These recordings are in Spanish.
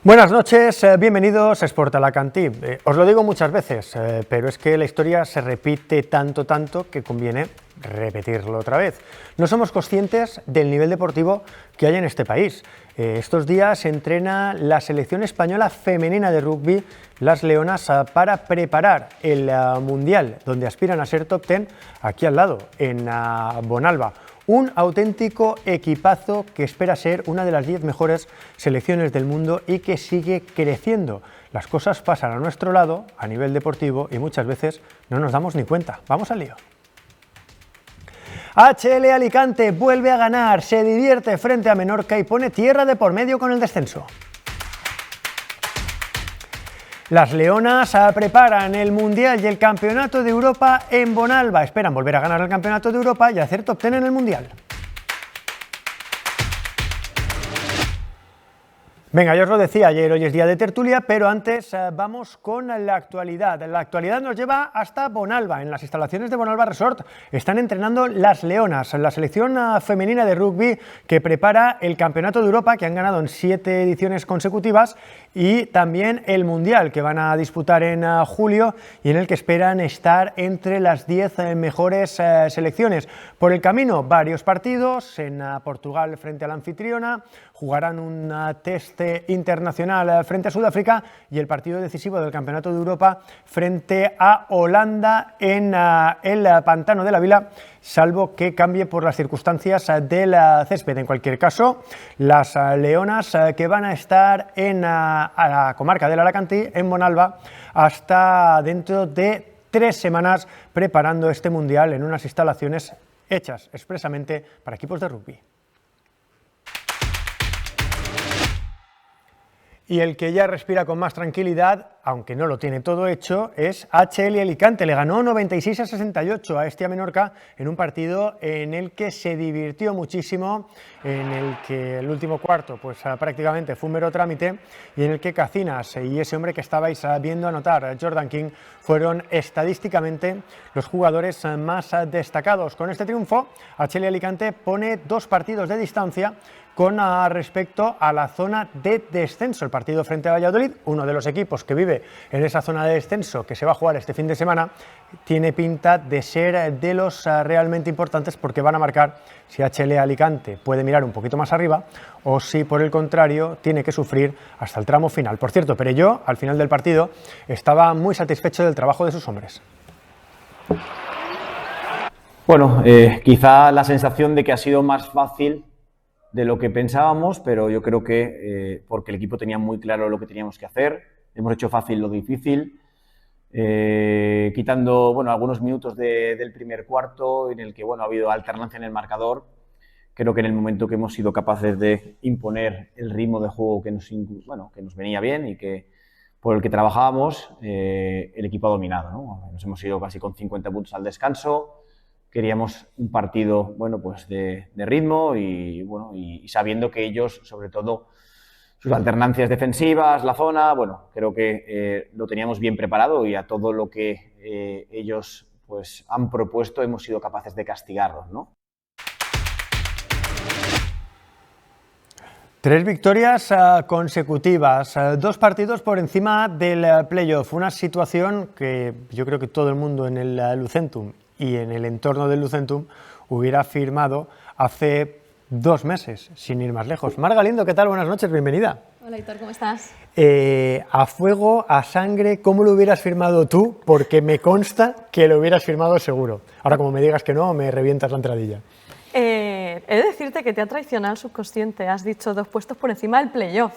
Buenas noches, bienvenidos a Sport Alacantí. Os lo digo muchas veces, pero es que la historia se repite tanto que conviene repetirlo otra vez. No somos conscientes del nivel deportivo que hay en este país. Estos días se entrena la selección española femenina de rugby, las Leonas, para preparar el Mundial, donde aspiran a ser top 10 aquí al lado, en Bonalba. Un auténtico equipazo que espera ser una de las 10 mejores selecciones del mundo y que sigue creciendo. Las cosas pasan a nuestro lado, a nivel deportivo, y muchas veces no nos damos ni cuenta. ¡Vamos al lío! HL Alicante vuelve a ganar, se divierte frente a Menorca y pone tierra de por medio con el descenso. Las Leonas preparan el Mundial y el Campeonato de Europa en Bonalba. Esperan volver a ganar el Campeonato de Europa y hacer top 10 en el Mundial. Venga, yo os lo decía ayer, hoy es día de tertulia, pero antes vamos con la actualidad. La actualidad nos lleva hasta Bonalba. En las instalaciones de Bonalba Resort están entrenando las Leonas, la selección femenina de rugby que prepara el Campeonato de Europa, que han ganado en 7 ediciones consecutivas, y también el Mundial, que van a disputar en julio y en el que esperan estar entre las 10 mejores selecciones. Por el camino, varios partidos en Portugal frente a la anfitriona, jugarán un test internacional frente a Sudáfrica y el partido decisivo del Campeonato de Europa frente a Holanda en el Pantano de la Vila, salvo que cambie por las circunstancias del césped. En cualquier caso, las Leonas que van a estar en la comarca del Alacantí, en Bonalba, hasta dentro de 3 semanas, preparando este Mundial en unas instalaciones hechas expresamente para equipos de rugby. Y el que ya respira con más tranquilidad, aunque no lo tiene todo hecho, es HL Alicante. Le ganó 96-68 a Estia Menorca en un partido en el que se divirtió muchísimo, en el que el último cuarto pues prácticamente fue un mero trámite y en el que Cacinas y ese hombre que estabais viendo anotar, Jordan King, fueron estadísticamente los jugadores más destacados. Con este triunfo, HL Alicante pone 2 partidos de distancia con respecto a la zona de descenso. El partido frente a Valladolid, uno de los equipos que vive en esa zona de descenso que se va a jugar este fin de semana, tiene pinta de ser de los realmente importantes, porque van a marcar si HL Alicante puede mirar un poquito más arriba o si por el contrario tiene que sufrir hasta el tramo final. Por cierto, Perelló al final del partido estaba muy satisfecho del trabajo de sus hombres. Bueno, quizá la sensación de que ha sido más fácil de lo que pensábamos, pero yo creo que porque el equipo tenía muy claro lo que teníamos que hacer, hemos hecho fácil lo difícil, quitando algunos minutos del primer cuarto en el que ha habido alternancia en el marcador. Creo que en el momento que hemos sido capaces de imponer el ritmo de juego que nos venía bien y que por el que trabajábamos, el equipo ha dominado, ¿no? Nos hemos ido casi con 50 puntos al descanso. Queríamos un partido de ritmo y sabiendo que ellos, sobre todo sus alternancias defensivas, la zona, creo que lo teníamos bien preparado y a todo lo que ellos han propuesto hemos sido capaces de castigarlos, ¿no? 3 victorias consecutivas, 2 partidos por encima del playoff, una situación que yo creo que todo el mundo en el Lucentum y en el entorno del Lucentum hubiera firmado hace 2 meses, sin ir más lejos. Mar Galindo, ¿qué tal? Buenas noches, bienvenida. Hola, Hitor, ¿cómo estás? A fuego, a sangre, ¿cómo lo hubieras firmado tú? Porque me consta que lo hubieras firmado seguro. Ahora, como me digas que no, me revientas la entradilla. He de decirte que te ha traicionado el subconsciente. Has dicho 2 puestos por encima del playoff.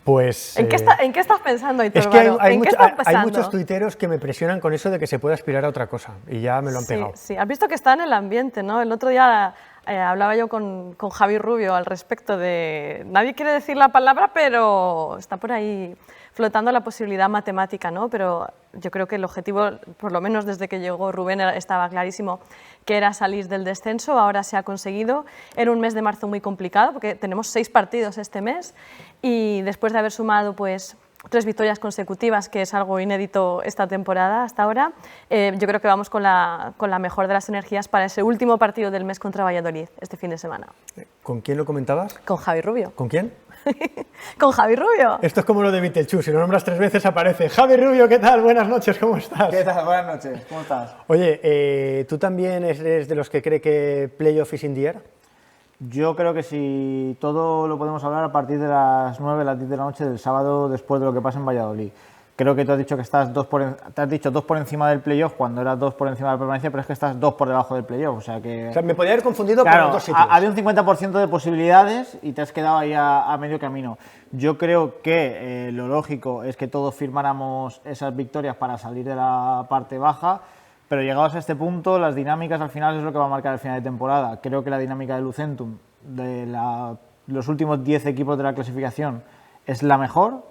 Pues, ¿En qué estás pensando, Hitor? Es que hay muchos tuiteros que me presionan con eso de que se puede aspirar a otra cosa, y ya me lo han pegado. Sí, has visto que está en el ambiente, ¿no? El otro día hablaba yo con Javi Rubio al respecto de... Nadie quiere decir la palabra, pero está por ahí flotando la posibilidad matemática, ¿no? Pero yo creo que el objetivo, por lo menos desde que llegó Rubén, estaba clarísimo, que era salir del descenso. Ahora se ha conseguido. Era un mes de marzo muy complicado porque tenemos 6 partidos este mes y después de haber sumado 3 victorias consecutivas, que es algo inédito esta temporada hasta ahora, yo creo que vamos con la mejor de las energías para ese último partido del mes contra Valladolid este fin de semana. ¿Con quién lo comentabas? Con Javi Rubio. ¿Con quién? Con Javi Rubio. Esto es como lo de Vitelchú, si lo nombras 3 veces aparece. Javi Rubio, ¿qué tal? Buenas noches, ¿cómo estás? ¿Qué tal? Buenas noches, ¿cómo estás? Oye, ¿tú también eres de los que cree que playoff is in the air? Yo creo que si todo lo podemos hablar a partir de las 9, las 10 de la noche del sábado, después de lo que pasa en Valladolid. Creo que tú has dicho que estás te has dicho 2 por encima del playoff cuando eras 2 por encima de la permanencia, pero es que estás 2 por debajo del playoff. O sea, me podía haber confundido claro, con los dos sitios. Había un 50% de posibilidades y te has quedado ahí a medio camino. Yo creo que lo lógico es que todos firmáramos esas victorias para salir de la parte baja, pero llegados a este punto, las dinámicas al final es lo que va a marcar el final de temporada. Creo que la dinámica de Lucentum, de los últimos 10 equipos de la clasificación, es la mejor.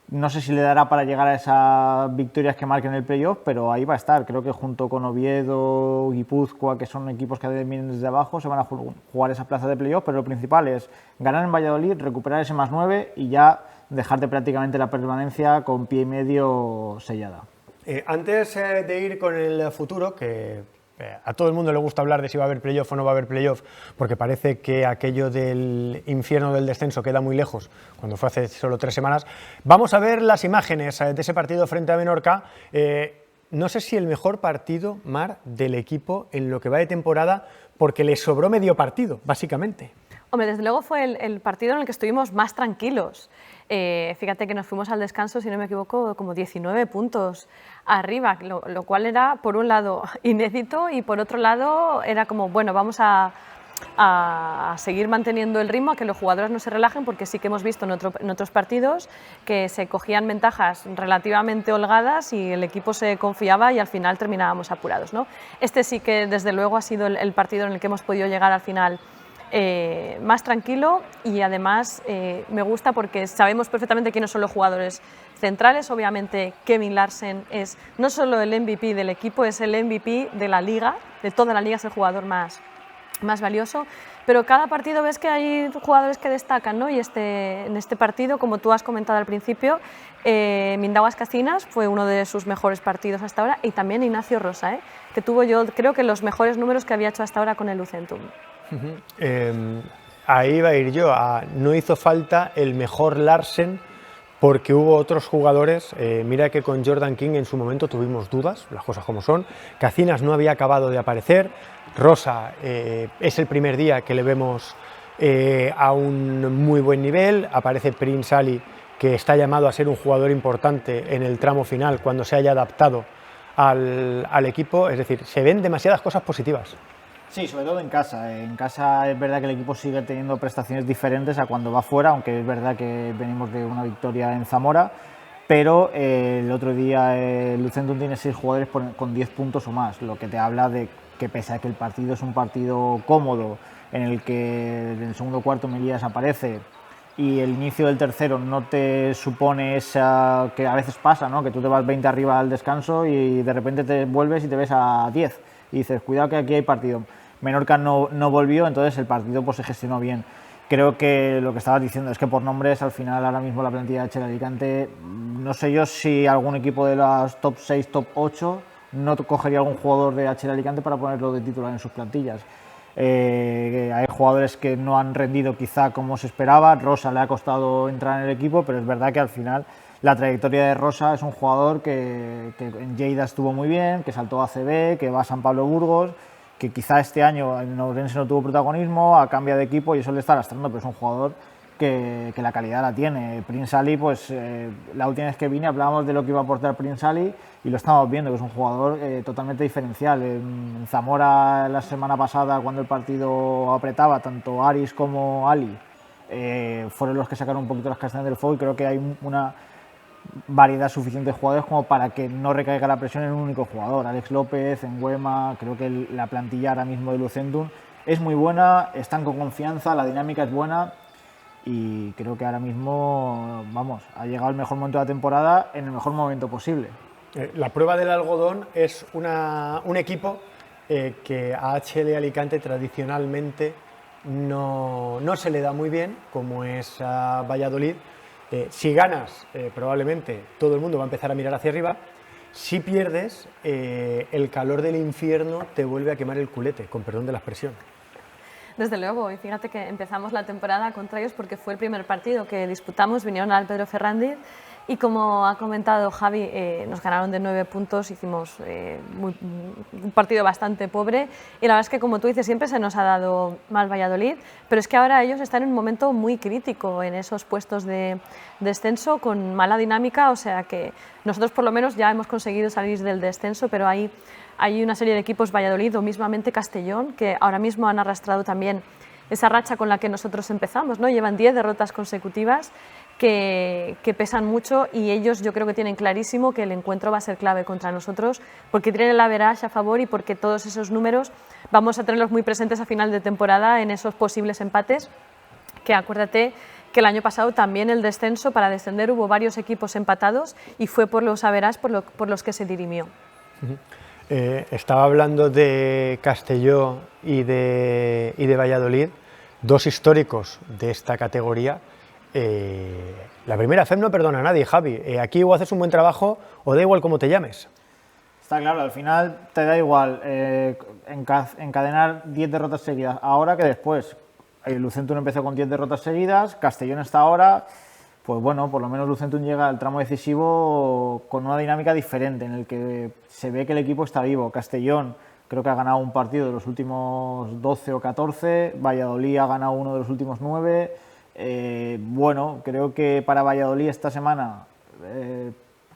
No sé si le dará para llegar a esas victorias que marquen el playoff, pero ahí va a estar. Creo que junto con Oviedo, Guipúzcoa, que son equipos que vienen desde abajo, se van a jugar esas plazas de playoff, pero lo principal es ganar en Valladolid, recuperar ese +9 y ya dejarte prácticamente la permanencia con pie y medio sellada. Antes de ir con el futuro, que a todo el mundo le gusta hablar de si va a haber playoff o no va a haber playoff, porque parece que aquello del infierno del descenso queda muy lejos, cuando fue hace solo 3 semanas. Vamos a ver las imágenes de ese partido frente a Menorca. No sé si el mejor partido, Mar, del equipo en lo que va de temporada, porque le sobró medio partido, básicamente. Hombre, desde luego fue el partido en el que estuvimos más tranquilos. Fíjate que nos fuimos al descanso, si no me equivoco, como 19 puntos arriba, lo cual era, por un lado, inédito y por otro lado era como, bueno, vamos a seguir manteniendo el ritmo, a que los jugadores no se relajen, porque sí que hemos visto en otros partidos que se cogían ventajas relativamente holgadas y el equipo se confiaba y al final terminábamos apurados, ¿no? Este sí que desde luego ha sido el partido en el que hemos podido llegar al final más tranquilo y además me gusta porque sabemos perfectamente quiénes son los jugadores centrales. Obviamente Kevin Larsen es no solo el MVP del equipo, es el MVP de la liga, de toda la liga, es el jugador más valioso, pero cada partido ves que hay jugadores que destacan, ¿no? Y en este partido, como tú has comentado al principio, Mindaugas Cacinas fue uno de sus mejores partidos hasta ahora, y también Ignacio Rosa, que tuvo, yo creo que los mejores números que había hecho hasta ahora con el Lucentum. Ahí iba a ir yo, no hizo falta el mejor Larsen porque hubo otros jugadores. Mira que con Jordan King en su momento tuvimos dudas, las cosas como son. Cacinas no había acabado de aparecer, Rosa es el primer día que le vemos a un muy buen nivel, aparece Prince Ali, que está llamado a ser un jugador importante en el tramo final cuando se haya adaptado al equipo, es decir, se ven demasiadas cosas positivas. Sí, sobre todo en casa. En casa es verdad que el equipo sigue teniendo prestaciones diferentes a cuando va fuera, aunque es verdad que venimos de una victoria en Zamora, pero el otro día el Lucentum tiene 6 jugadores con 10 puntos o más, lo que te habla de que pese a que el partido es un partido cómodo, en el que en el segundo cuarto Melías aparece y el inicio del tercero no te supone esa que a veces pasa, ¿no? Que tú te vas 20 arriba al descanso y de repente te vuelves y te ves a 10 y dices, cuidado que aquí hay partido. Menorca no volvió, entonces el partido pues se gestionó bien. Creo que lo que estabas diciendo es que por nombres al final ahora mismo la plantilla de HL Alicante, no sé yo si algún equipo de las top 6, top 8 no cogería algún jugador de HL Alicante para ponerlo de titular en sus plantillas. Hay jugadores que no han rendido quizá como se esperaba. Rosa le ha costado entrar en el equipo, pero es verdad que al final la trayectoria de Rosa es un jugador que en Lleida estuvo muy bien, que saltó a ACB, que va a San Pablo Burgos, que quizá este año en Ourense no tuvo protagonismo, ha cambiado de equipo y eso le está lastrando, pero es un jugador que la calidad la tiene. Prince Ali, pues la última vez que vine hablábamos de lo que iba a aportar Prince Ali y lo estamos viendo, que es un jugador totalmente diferencial. En Zamora la semana pasada, cuando el partido apretaba, tanto Aris como Ali fueron los que sacaron un poquito las castañas del fuego, y creo que hay una variedad suficiente de jugadores como para que no recaiga la presión en un único jugador. Alex López, Nguema, creo que la plantilla ahora mismo de Lucentum es muy buena, están con confianza, la dinámica es buena y creo que ahora mismo, vamos, ha llegado el mejor momento de la temporada en el mejor momento posible. La prueba del algodón es un equipo que a HL Alicante tradicionalmente no se le da muy bien, como es a Valladolid. Si ganas, probablemente todo el mundo va a empezar a mirar hacia arriba. Si pierdes, el calor del infierno te vuelve a quemar el culete, con perdón de la expresión. Desde luego, y fíjate que empezamos la temporada contra ellos porque fue el primer partido que disputamos, vinieron al Pedro Fernández y como ha comentado Javi, nos ganaron de 9 puntos, hicimos un partido bastante pobre y la verdad es que como tú dices siempre se nos ha dado mal Valladolid, pero es que ahora ellos están en un momento muy crítico en esos puestos de descenso con mala dinámica, o sea que nosotros por lo menos ya hemos conseguido salir del descenso, pero hay una serie de equipos, Valladolid o mismamente Castellón, que ahora mismo han arrastrado también esa racha con la que nosotros empezamos, ¿no? Llevan 10 derrotas consecutivas que pesan mucho y ellos yo creo que tienen clarísimo que el encuentro va a ser clave contra nosotros porque tienen el average a favor y porque todos esos números vamos a tenerlos muy presentes a final de temporada en esos posibles empates, que acuérdate que el año pasado también el descenso, para descender hubo varios equipos empatados y fue por los average por los que se dirimió. Estaba hablando de Castelló y de Valladolid, dos históricos de esta categoría. La primera FEM no perdona a nadie, Javi. Aquí o haces un buen trabajo o da igual cómo te llames. Está claro, al final te da igual encadenar 10 derrotas seguidas ahora que después. El Lucentum empezó con 10 derrotas seguidas, Castellón está ahora, pues bueno, por lo menos Lucentum llega al tramo decisivo con una dinámica diferente, en el que se ve que el equipo está vivo. Castellón creo que ha ganado un partido de los últimos 12 o 14, Valladolid ha ganado uno de los últimos 9. Bueno, creo que para Valladolid esta semana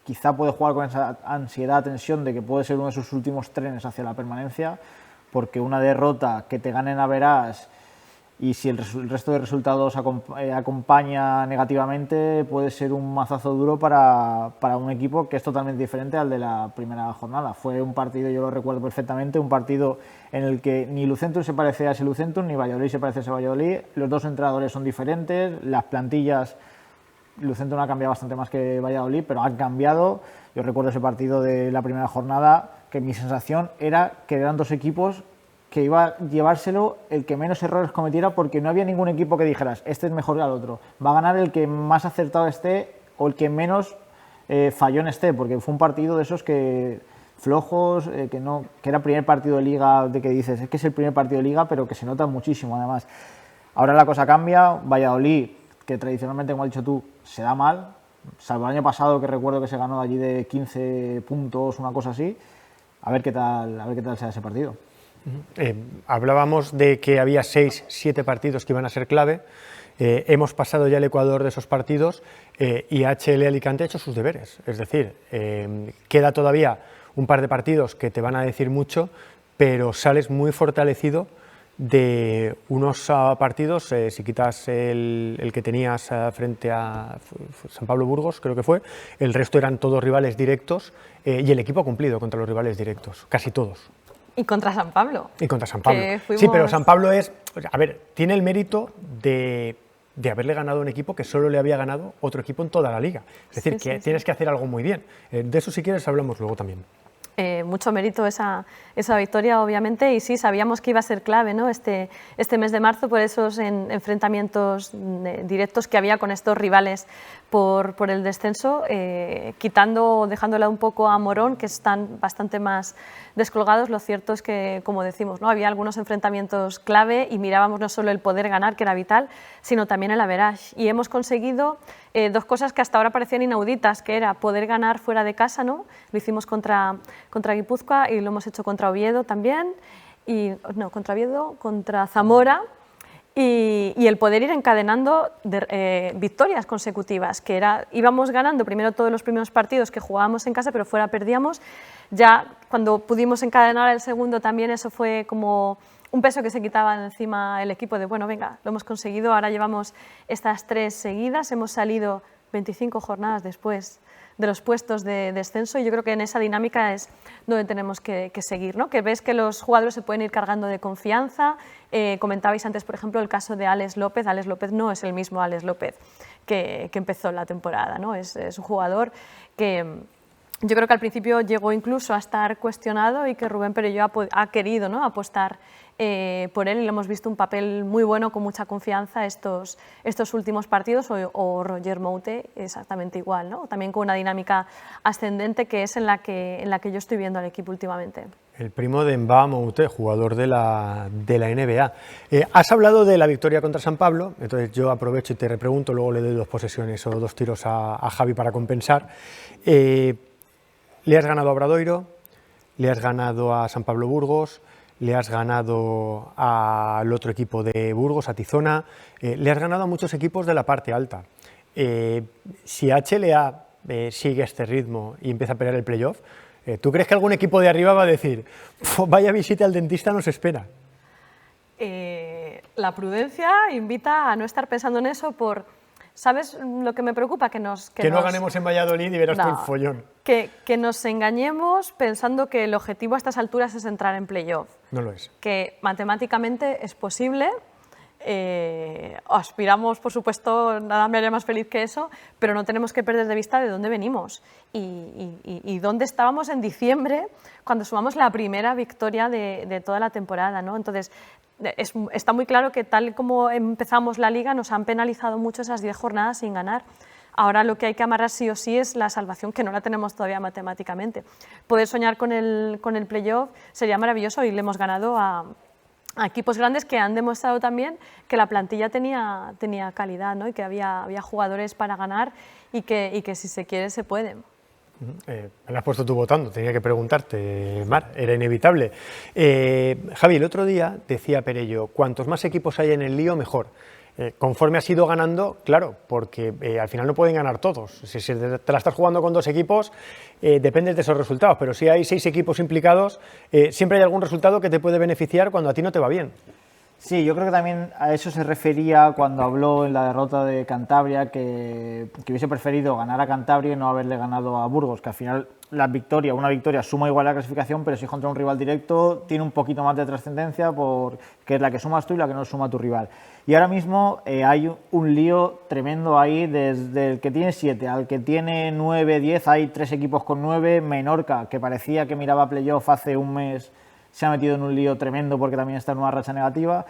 quizá puede jugar con esa ansiedad, tensión de que puede ser uno de sus últimos trenes hacia la permanencia, porque una derrota que te ganen a verás y si el resto de resultados acompaña negativamente puede ser un mazazo duro para un equipo que es totalmente diferente al de la primera jornada. Fue un partido, yo lo recuerdo perfectamente, un partido en el que ni Lucentum se parece a ese Lucentum, ni Valladolid se parece a ese Valladolid. Los dos entrenadores son diferentes, las plantillas, Lucentum ha cambiado bastante más que Valladolid, pero han cambiado. Yo recuerdo ese partido de la primera jornada, que mi sensación era que eran dos equipos que iba a llevárselo el que menos errores cometiera, porque no había ningún equipo que dijeras, este es mejor que el otro. Va a ganar el que más acertado esté o el que menos fallón esté, porque fue un partido de esos que flojos, que era el primer partido de Liga, de que dices, es que es el primer partido de Liga, pero que se nota muchísimo además. Ahora la cosa cambia, Valladolid, que tradicionalmente, como has dicho tú, se da mal, salvo el año pasado que recuerdo que se ganó allí de 15 puntos, una cosa así. A ver qué tal sea ese partido. Hablábamos de que había 6, 7 partidos que iban a ser clave. Hemos pasado ya el Ecuador de esos partidos y HL Alicante ha hecho sus deberes. Es decir, queda todavía un par de partidos que te van a decir mucho, pero sales muy fortalecido de unos partidos, si quitas el que tenías frente a San Pablo Burgos, creo que fue, el resto eran todos rivales directos y el equipo ha cumplido contra los rivales directos, casi todos. Y contra San Pablo. Y contra San Pablo. Sí, pero San Pablo tiene el mérito de haberle ganado a un equipo que solo le había ganado otro equipo en toda la liga. Es decir, que tienes que hacer algo muy bien. De eso, si quieres, hablamos luego también. Mucho mérito esa victoria, obviamente, y sí, sabíamos que iba a ser clave, ¿no? este mes de marzo por esos enfrentamientos directos que había con estos rivales por el descenso, dejándola un poco a Morón, que están bastante más descolgados. Lo cierto es que, como decimos, ¿no? Había algunos enfrentamientos clave y mirábamos no solo el poder ganar, que era vital, sino también el average. Y hemos conseguido dos cosas que hasta ahora parecían inauditas, que era poder ganar fuera de casa, ¿no? Lo hicimos contra Guipúzcoa y lo hemos hecho contra Oviedo también, contra Zamora, y el poder ir encadenando victorias consecutivas, que íbamos ganando primero todos los primeros partidos que jugábamos en casa, pero fuera perdíamos. Ya cuando pudimos encadenar el segundo también, eso fue como un peso que se quitaba de encima el equipo de, bueno, venga, lo hemos conseguido, ahora llevamos estas 3 seguidas, hemos salido 25 jornadas después de los puestos de descenso y yo creo que en esa dinámica es donde tenemos que seguir, ¿no? Que ves que los jugadores se pueden ir cargando de confianza. Comentabais antes, por ejemplo, el caso de Alex López. Alex López no es el mismo Alex López que empezó la temporada, ¿no? Es un jugador que yo creo que al principio llegó incluso a estar cuestionado y que Rubén Perelló ha querido, ¿no? apostar por él y le hemos visto un papel muy bueno, con mucha confianza estos últimos partidos, o Roger Moute exactamente igual, ¿no? También con una dinámica ascendente que es en la que yo estoy viendo al equipo últimamente. El primo de Mbah Moute, jugador de la NBA. Has hablado de la victoria contra San Pablo, entonces yo aprovecho y te repregunto, luego le doy 2 posesiones o 2 tiros a Javi para compensar. Le has ganado a Obradoiro, le has ganado a San Pablo Burgos, le has ganado al otro equipo de Burgos, a Tizona, le has ganado a muchos equipos de la parte alta. Si HLA sigue este ritmo y empieza a pelear el playoff, ¿tú crees que algún equipo de arriba va a decir, vaya visita al dentista nos espera? La prudencia invita a no estar pensando en eso ¿sabes lo que me preocupa? Que no ganemos en Valladolid y verás tú el follón. Que nos engañemos pensando que el objetivo a estas alturas es entrar en playoff. No lo es. Que matemáticamente es posible. Aspiramos, por supuesto, nada me haría más feliz que eso, pero no tenemos que perder de vista de dónde venimos y dónde estábamos en diciembre cuando sumamos la primera victoria de toda la temporada, ¿no? Entonces, está muy claro que tal como empezamos la liga nos han penalizado mucho esas 10 jornadas sin ganar. Ahora lo que hay que amarrar sí o sí es la salvación, que no la tenemos todavía matemáticamente. Poder soñar con el playoff sería maravilloso y le hemos ganado a equipos grandes que han demostrado también que la plantilla tenía calidad, ¿no? Y que había jugadores para ganar y que si se quiere se puede. Me lo has puesto tú votando, tenía que preguntarte, Mar, era inevitable. Javi, el otro día decía Perello, cuantos más equipos hay en el lío, mejor. Conforme has ido ganando, claro, porque al final no pueden ganar todos. Si te la estás jugando con 2 equipos, dependes de esos resultados, pero si hay 6 equipos implicados, siempre hay algún resultado que te puede beneficiar cuando a ti no te va bien. Sí, yo creo que también a eso se refería cuando habló en la derrota de Cantabria, que hubiese preferido ganar a Cantabria y no haberle ganado a Burgos, que al final una victoria suma igual a la clasificación, pero si es contra un rival directo tiene un poquito más de trascendencia porque es la que sumas tú y la que no suma tu rival. Y ahora mismo hay un lío tremendo ahí, desde el que tiene 7 al que tiene 9, 10, hay 3 equipos con 9, Menorca, que parecía que miraba playoff hace un mes, se ha metido en un lío tremendo porque también está en una racha negativa.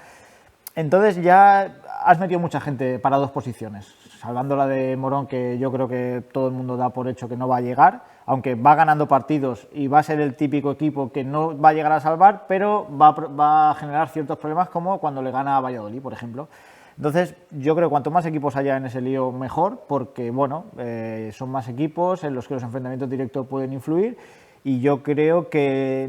Entonces ya has metido mucha gente para 2 posiciones, salvando la de Morón, que yo creo que todo el mundo da por hecho que no va a llegar, aunque va ganando partidos y va a ser el típico equipo que no va a llegar a salvar, pero va a generar ciertos problemas como cuando le gana a Valladolid, por ejemplo. Entonces yo creo que cuanto más equipos haya en ese lío mejor, porque bueno, son más equipos en los que los enfrentamientos directos pueden influir. Y yo creo que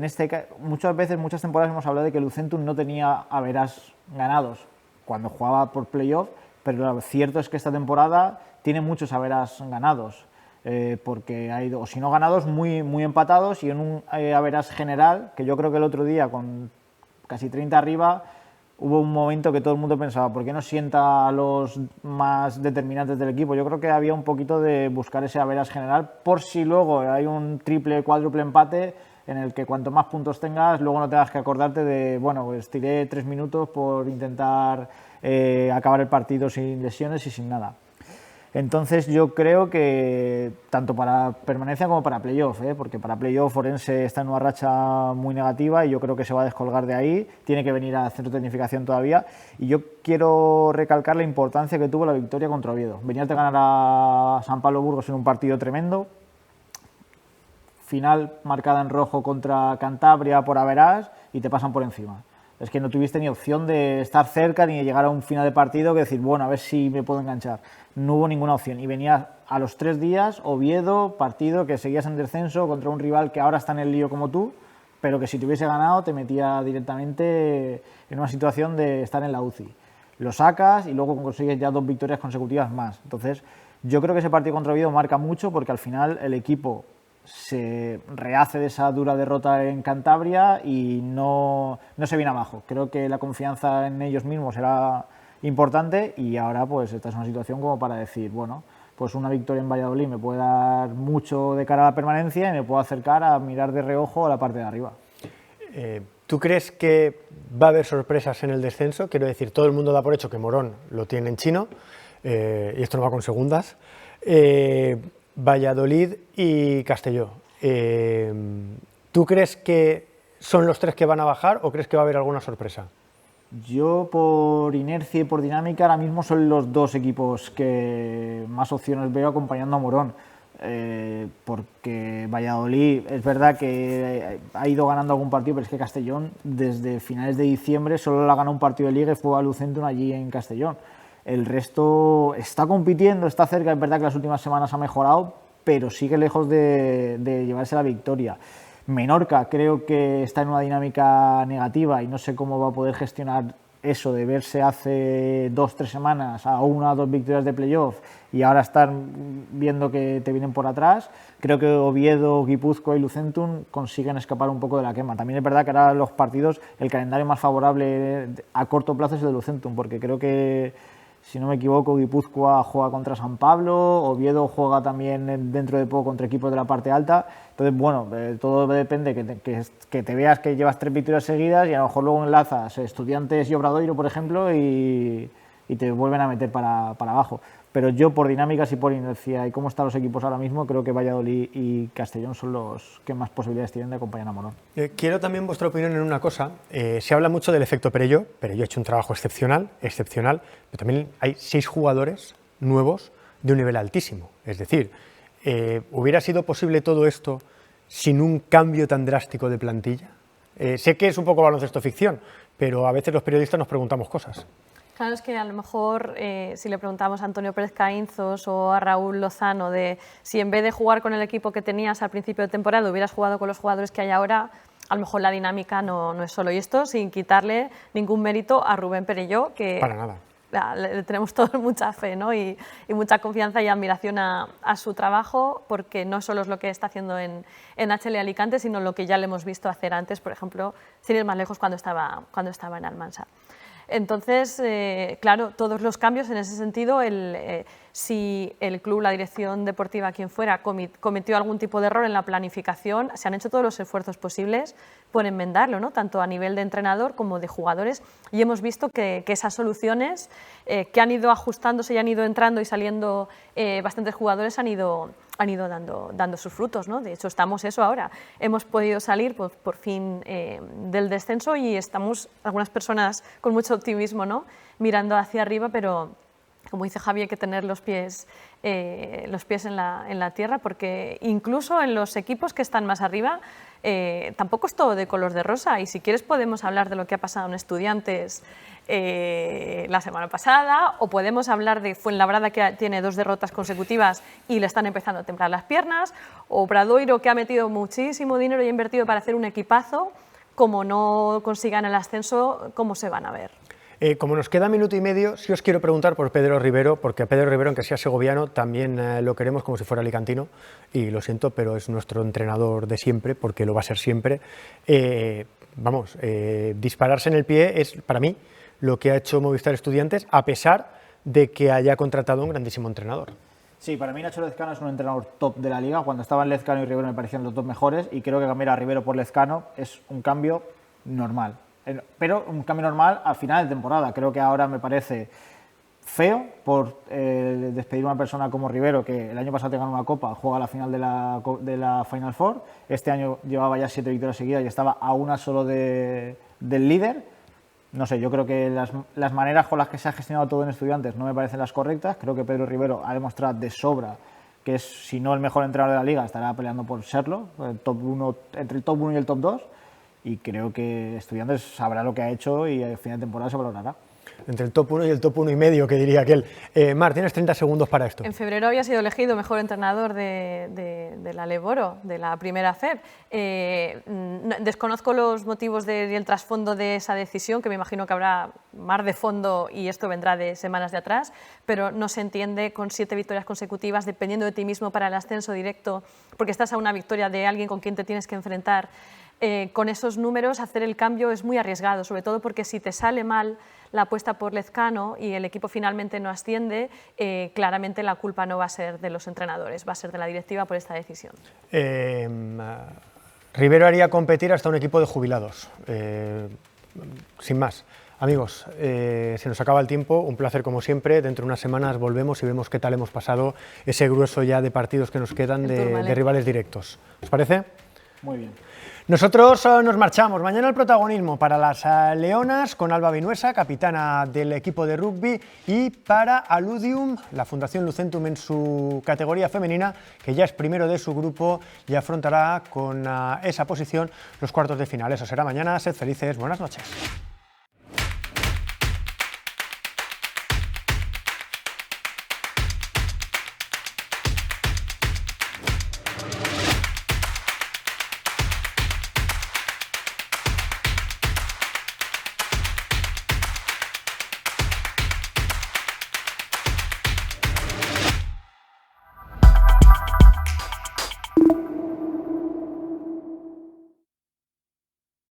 muchas temporadas hemos hablado de que Lucentum no tenía averas ganados cuando jugaba por playoff, pero lo cierto es que esta temporada tiene muchos averas ganados, porque hay, o si no ganados, muy, muy empatados, y en un averas general, que yo creo que el otro día con casi 30 arriba, hubo un momento que todo el mundo pensaba, ¿por qué no sienta a los más determinantes del equipo? Yo creo que había un poquito de buscar ese average general, por si luego hay un triple, cuádruple empate, en el que cuanto más puntos tengas, luego no tengas que acordarte de, bueno, pues tiré 3 minutos por intentar acabar el partido sin lesiones y sin nada. Entonces yo creo que tanto para permanencia como para playoff, porque para playoff Orense está en una racha muy negativa y yo creo que se va a descolgar de ahí, tiene que venir a centro de tecnificación todavía, y yo quiero recalcar la importancia que tuvo la victoria contra Oviedo. Venías de ganar a San Pablo Burgos en un partido tremendo, final marcada en rojo contra Cantabria por averas y te pasan por encima. Es que no tuviste ni opción de estar cerca ni de llegar a un final de partido que decir, bueno, a ver si me puedo enganchar. No hubo ninguna opción y venías a los 3 días, Oviedo, partido que seguías en descenso contra un rival que ahora está en el lío como tú, pero que si te hubiese ganado te metía directamente en una situación de estar en la UCI. Lo sacas y luego consigues ya 2 victorias consecutivas más. Entonces yo creo que ese partido contra Oviedo marca mucho porque al final el equipo se rehace de esa dura derrota en Cantabria y no se viene abajo. Creo que la confianza en ellos mismos era importante y ahora pues esta es una situación como para decir, bueno, pues una victoria en Valladolid me puede dar mucho de cara a la permanencia y me puedo acercar a mirar de reojo a la parte de arriba. ¿Tú crees que va a haber sorpresas en el descenso? Quiero decir, todo el mundo da por hecho que Morón lo tiene en chino y esto no va con segundas. Valladolid y Castelló. ¿Tú crees que son los 3 que van a bajar o crees que va a haber alguna sorpresa? Yo por inercia y por dinámica ahora mismo son los 2 equipos que más opciones veo acompañando a Morón. porque Valladolid es verdad que ha ido ganando algún partido, pero es que Castellón desde finales de diciembre solo le ha ganado un partido de Liga y fue a Lucentum allí en Castellón. El resto está compitiendo, está cerca, es verdad que las últimas semanas ha mejorado, pero sigue lejos de llevarse la victoria. Menorca creo que está en una dinámica negativa y no sé cómo va a poder gestionar eso de verse hace 2-3 semanas a 1 o 2 victorias de playoff y ahora estar viendo que te vienen por atrás. Creo que Oviedo, Guipúzcoa y Lucentum consiguen escapar un poco de la quema. También es verdad que ahora los partidos, el calendario más favorable a corto plazo es el de Lucentum, porque creo que, si no me equivoco, Guipúzcoa juega contra San Pablo, Oviedo juega también dentro de poco contra equipos de la parte alta. Entonces, bueno, todo depende que te veas que llevas 3 victorias seguidas y a lo mejor luego enlazas Estudiantes y Obradoiro, por ejemplo, y te vuelven a meter para abajo. Pero yo, por dinámicas y por inercia y cómo están los equipos ahora mismo, creo que Valladolid y Castellón son los que más posibilidades tienen de acompañar a Morón. Quiero también vuestra opinión en una cosa. Se habla mucho del efecto Perelló. Perelló ha hecho un trabajo excepcional, pero también hay 6 jugadores nuevos de un nivel altísimo. Es decir, ¿hubiera sido posible todo esto sin un cambio tan drástico de plantilla? Sé que es un poco baloncesto ficción, pero a veces los periodistas nos preguntamos cosas. Claro, es que a lo mejor si le preguntamos a Antonio Pérez Caínzos o a Raúl Lozano de si en vez de jugar con el equipo que tenías al principio de temporada hubieras jugado con los jugadores que hay ahora, a lo mejor la dinámica no es solo. Y esto sin quitarle ningún mérito a Rubén Perelló, que para nada. Le tenemos todos mucha fe, ¿no? y mucha confianza y admiración a su trabajo, porque no solo es lo que está haciendo en HL Alicante, sino lo que ya le hemos visto hacer antes, por ejemplo, sin ir más lejos, cuando estaba en Almansa. Entonces, claro, todos los cambios en ese sentido, si el club, la dirección deportiva, quien fuera, cometió algún tipo de error en la planificación, se han hecho todos los esfuerzos posibles por enmendarlo, ¿no? Tanto a nivel de entrenador como de jugadores, y hemos visto que esas soluciones que han ido ajustándose y han ido entrando y saliendo bastantes jugadores han ido dando sus frutos, ¿no? De hecho, estamos eso ahora. Hemos podido salir por fin del descenso y estamos, algunas personas con mucho optimismo, ¿no? Mirando hacia arriba, pero como dice Javi, hay que tener los pies en la tierra, porque incluso en los equipos que están más arriba tampoco es todo de color de rosa, y si quieres podemos hablar de lo que ha pasado en Estudiantes la semana pasada, o podemos hablar de Fuenlabrada, que tiene 2 derrotas consecutivas y le están empezando a temblar las piernas, o Obradoiro, que ha metido muchísimo dinero y ha invertido para hacer un equipazo. Como no consigan el ascenso, ¿cómo se van a ver? Como nos queda minuto y medio, sí os quiero preguntar por Pedro Rivero, porque a Pedro Rivero, aunque sea segoviano, también lo queremos como si fuera alicantino, y lo siento, pero es nuestro entrenador de siempre, porque lo va a ser siempre. Dispararse en el pie es, para mí, lo que ha hecho Movistar Estudiantes, a pesar de que haya contratado un grandísimo entrenador. Sí, para mí Nacho Lezcano es un entrenador top de la liga. Cuando estaban Lezcano y Rivero me parecían los dos mejores, y creo que cambiar a Rivero por Lezcano es un cambio normal. Pero un cambio normal al final de temporada. Creo que ahora me parece feo por despedir a una persona como Rivero, que el año pasado te ganó una copa, juega la final de la Final Four. Este año llevaba ya 7 victorias seguidas y estaba a una solo del líder. No sé, yo creo que las maneras con las que se ha gestionado todo en Estudiantes no me parecen las correctas. Creo que Pedro Rivero ha demostrado de sobra que es, si no el mejor entrenador de la liga, estará peleando por serlo, entre el top 1 y el top 2. Y creo que Estudiantes sabrá lo que ha hecho y al final de temporada se valorará. Entre el top 1 y el top 1,5, que diría aquel. Mar, tienes 30 segundos para esto. En febrero había sido elegido mejor entrenador de la Leboro, de la primera FEB. Desconozco los motivos y el trasfondo de esa decisión, que me imagino que habrá mar de fondo y esto vendrá de semanas de atrás, pero no se entiende con 7 victorias consecutivas, dependiendo de ti mismo para el ascenso directo, porque estás a una victoria de alguien con quien te tienes que enfrentar. Con esos números hacer el cambio es muy arriesgado, sobre todo porque si te sale mal la apuesta por Lezcano y el equipo finalmente no asciende, claramente la culpa no va a ser de los entrenadores, va a ser de la directiva por esta decisión. Rivero haría competir hasta un equipo de jubilados, sin más. Amigos, se nos acaba el tiempo, un placer como siempre. Dentro de unas semanas volvemos y vemos qué tal hemos pasado ese grueso ya de partidos que nos quedan de rivales directos. ¿Os parece? Muy bien. Nosotros nos marchamos. Mañana el protagonismo para las Leonas con Alba Vinuesa, capitana del equipo de rugby, y para Aludium, la Fundación Lucentum en su categoría femenina, que ya es primero de su grupo y afrontará con esa posición los cuartos de final. Eso será mañana. Sed felices. Buenas noches.